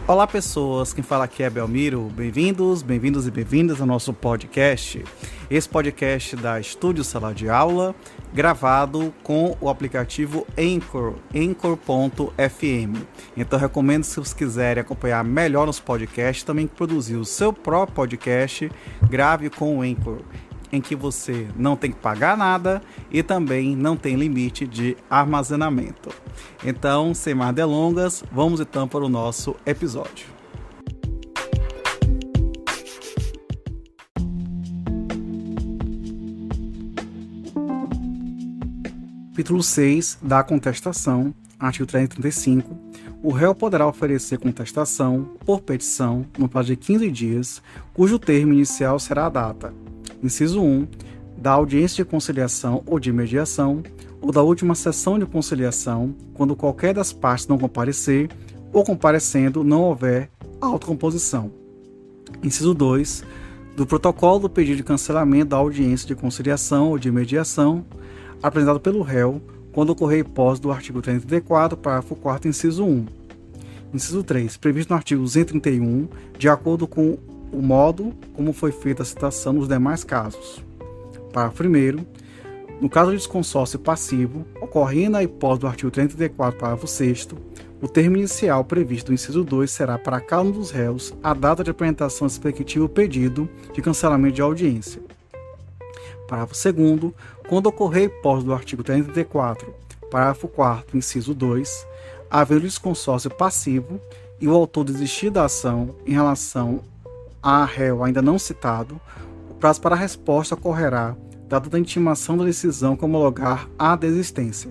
Olá pessoas, quem fala aqui é Belmiro, bem-vindos e bem-vindas ao nosso podcast. Esse podcast da Estúdio Sala de Aula, gravado com o aplicativo Anchor, Anchor.fm. Então recomendo, se vocês quiserem acompanhar melhor nos podcasts, também produzir o seu próprio podcast, grave com o Anchor, em que você não tem que pagar nada e também não tem limite de armazenamento. Então, sem mais delongas, vamos então para o nosso episódio. Capítulo 6 da contestação, artigo 335. O réu poderá oferecer contestação por petição no prazo de 15 dias, cujo termo inicial será a data. Inciso 1. Da audiência de conciliação ou de mediação, ou da última sessão de conciliação, quando qualquer das partes não comparecer, ou comparecendo não houver autocomposição. Inciso 2. Do protocolo do pedido de cancelamento da audiência de conciliação ou de mediação, apresentado pelo réu, quando ocorrer hipótese do artigo 334, parágrafo 4º, inciso 1. Inciso 3. Previsto no artigo 231, de acordo com o modo como foi feita a citação nos demais casos. Parágrafo 1º. No caso de desconsórcio passivo, ocorrendo a hipótese do artigo 334, parágrafo 6º, o termo inicial previsto no inciso 2 será para cada um dos réus a data de apresentação do respectivo pedido de cancelamento de audiência. Parágrafo 2º. Quando ocorrer a hipótese do artigo 334, parágrafo 4º, inciso 2, havendo desconsórcio passivo e o autor desistir da ação em relação a réu ainda não citado, o prazo para a resposta ocorrerá data da intimação da decisão que homologar a desistência.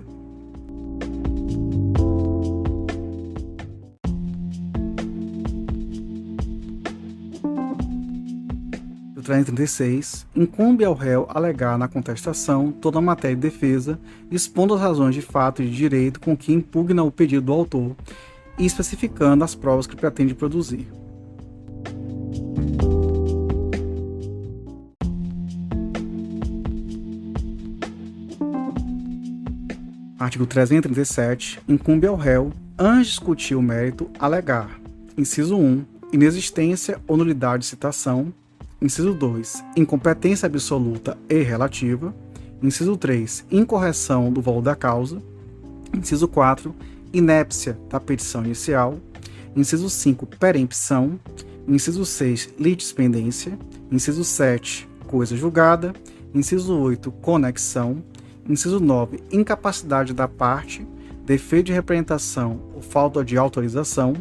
O 336. Incumbe ao réu alegar na contestação toda a matéria de defesa, expondo as razões de fato e de direito com que impugna o pedido do autor e especificando as provas que pretende produzir. Artigo 337. Incumbe ao réu, antes de discutir o mérito, alegar. Inciso 1. Inexistência ou nulidade de citação. Inciso 2. Incompetência absoluta e relativa. Inciso 3. Incorreção do valor da causa. Inciso 4. Inépcia da petição inicial. Inciso 5. Perempção. Inciso 6. Litispendência. Inciso 7. Coisa julgada. Inciso 8. Conexão. Inciso 9. Incapacidade da parte, defeito de representação ou falta de autorização.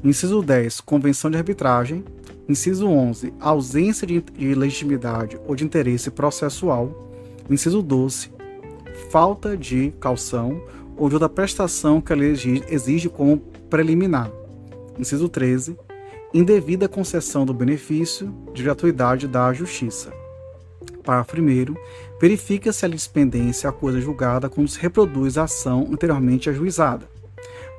Inciso 10. Convenção de arbitragem. Inciso 11. Ausência de legitimidade ou de interesse processual. Inciso 12. Falta de caução ou de outra prestação que a lei exige como preliminar. Inciso 13. Indevida concessão do benefício de gratuidade da justiça. Parágrafo 1º. Verifica-se a litispendência a coisa julgada quando se reproduz a ação anteriormente ajuizada.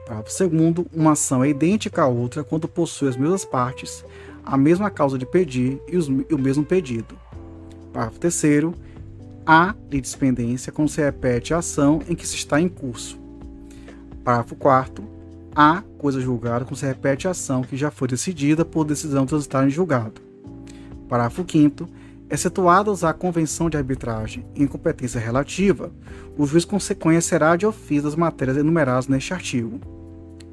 Parágrafo 2º. Uma ação é idêntica à outra quando possui as mesmas partes, a mesma causa de pedir e o mesmo pedido. Parágrafo 3º. Há litispendência quando se repete a ação em que se está em curso. Parágrafo 4º. Há coisa julgada quando se repete a ação que já foi decidida por decisão transitada em julgado. Parágrafo 5º. Excetuadas a convenção de arbitragem e incompetência relativa, o juiz conhecerá de ofício das matérias enumeradas neste artigo.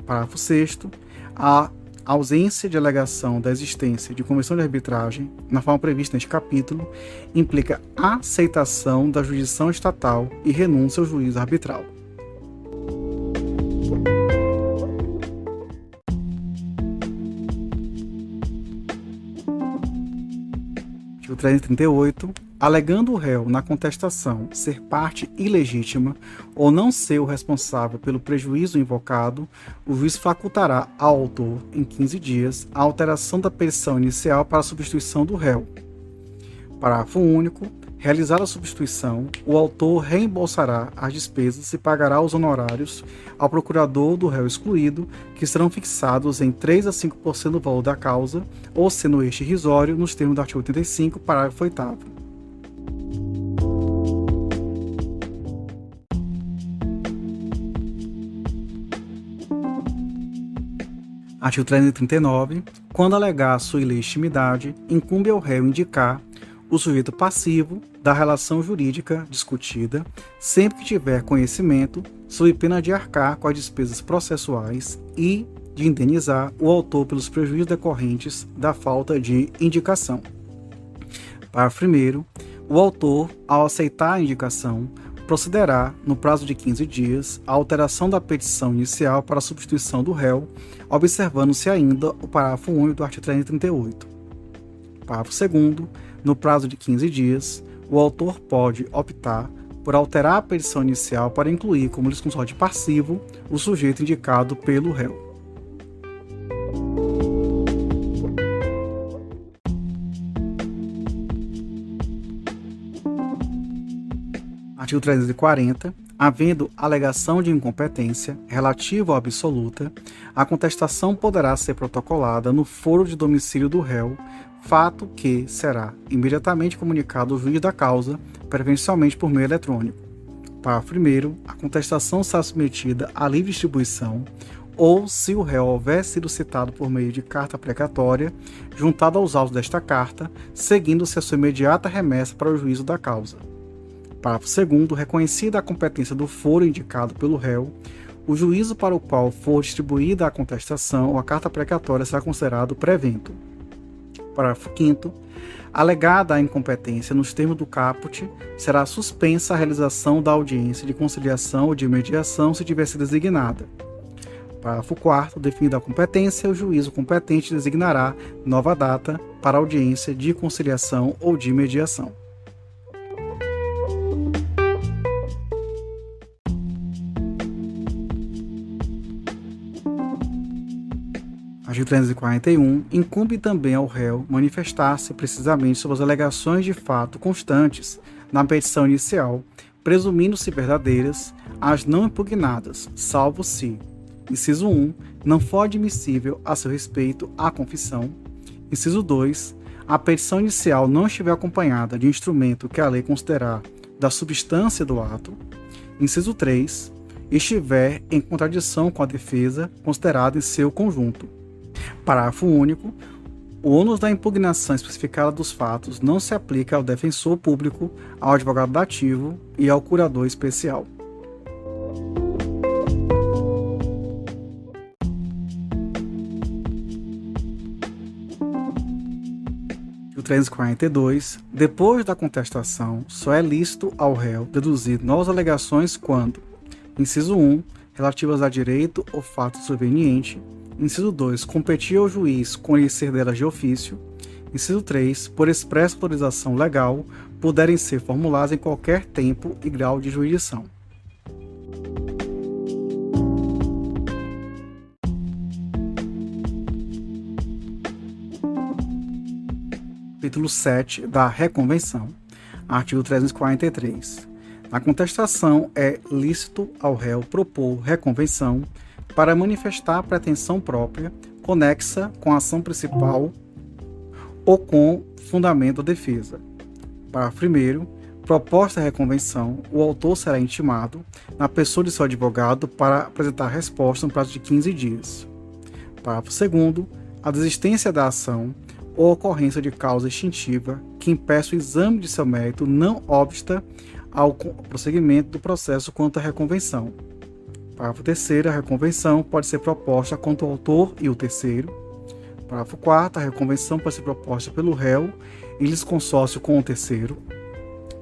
Parágrafo 6º. A ausência de alegação da existência de convenção de arbitragem, na forma prevista neste capítulo, implica a aceitação da jurisdição estatal e renúncia ao juízo arbitral. Artigo 338. Alegando o réu na contestação ser parte ilegítima ou não ser o responsável pelo prejuízo invocado, o juiz facultará ao autor, em 15 dias, a alteração da petição inicial para a substituição do réu. Parágrafo único. Realizada a substituição, o autor reembolsará as despesas e pagará os honorários ao procurador do réu excluído, que serão fixados em 3 a 5% do valor da causa, ou sendo este irrisório, nos termos do artigo 85, parágrafo 8º. Artigo 339. Quando alegar sua ilegitimidade, incumbe ao réu indicar o sujeito passivo da relação jurídica discutida, sempre que tiver conhecimento, sob pena de arcar com as despesas processuais e de indenizar o autor pelos prejuízos decorrentes da falta de indicação. Parágrafo 1º. O autor, ao aceitar a indicação, procederá, no prazo de 15 dias, à alteração da petição inicial para a substituição do réu, observando-se ainda o parágrafo único do artigo 338. Parágrafo 2º. No prazo de 15 dias, o autor pode optar por alterar a petição inicial para incluir como litisconsorte passivo o sujeito indicado pelo réu. Artigo 340. Havendo alegação de incompetência relativa ou absoluta, a contestação poderá ser protocolada no foro de domicílio do réu, fato que será imediatamente comunicado ao juiz da causa, preferencialmente por meio eletrônico. Parágrafo 1º. A contestação será submetida à livre distribuição ou, se o réu houver sido citado por meio de carta precatória, juntada aos autos desta carta, seguindo-se a sua imediata remessa para o juízo da causa. Parágrafo 2º. Reconhecida a competência do foro indicado pelo réu, o juízo para o qual for distribuída a contestação ou a carta precatória será considerado prevento. Parágrafo 5º. Alegada a incompetência nos termos do caput, será suspensa a realização da audiência de conciliação ou de mediação se tiver sido designada. Parágrafo 4º. Definida a competência, o juízo competente designará nova data para a audiência de conciliação ou de mediação. Artigo 341. Incumbe também ao réu manifestar-se precisamente sobre as alegações de fato constantes na petição inicial, presumindo-se verdadeiras as não impugnadas, salvo se: inciso 1. Não for admissível a seu respeito a confissão. Inciso 2. A petição inicial não estiver acompanhada de instrumento que a lei considerar da substância do ato. Inciso 3. Estiver em contradição com a defesa considerada em seu conjunto. Parágrafo único. O ônus da impugnação especificada dos fatos não se aplica ao defensor público, ao advogado dativo e ao curador especial. Artigo 342. Depois da contestação, só é lícito ao réu deduzir novas alegações quando: inciso 1. Relativas a direito ou fato superveniente. Inciso 2. Competir ao juiz conhecer delas de ofício. Inciso 3. Por expressa autorização legal, puderem ser formuladas em qualquer tempo e grau de jurisdição. Capítulo 7 da Reconvenção. Artigo 343. Na contestação é lícito ao réu propor reconvenção para manifestar a pretensão própria, conexa com a ação principal ou com fundamento da defesa. Parágrafo 1º. Proposta a reconvenção, o autor será intimado, na pessoa de seu advogado, para apresentar resposta no prazo de 15 dias. Parágrafo 2º. A desistência da ação ou ocorrência de causa extintiva que impeça o exame de seu mérito não obsta ao prosseguimento do processo quanto à reconvenção. Parágrafo 3º. A reconvenção pode ser proposta contra o autor e o terceiro. Parágrafo 4º. A reconvenção pode ser proposta pelo réu em litisconsórcio com o terceiro.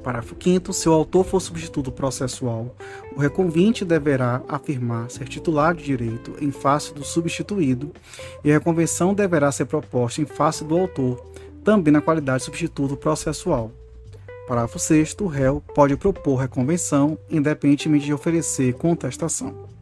Parágrafo 5º. Se o autor for substituto processual, o reconvinte deverá afirmar ser titular de direito em face do substituído e a reconvenção deverá ser proposta em face do autor, também na qualidade de substituto processual. Parágrafo 6º. O réu pode propor reconvenção independentemente de oferecer contestação.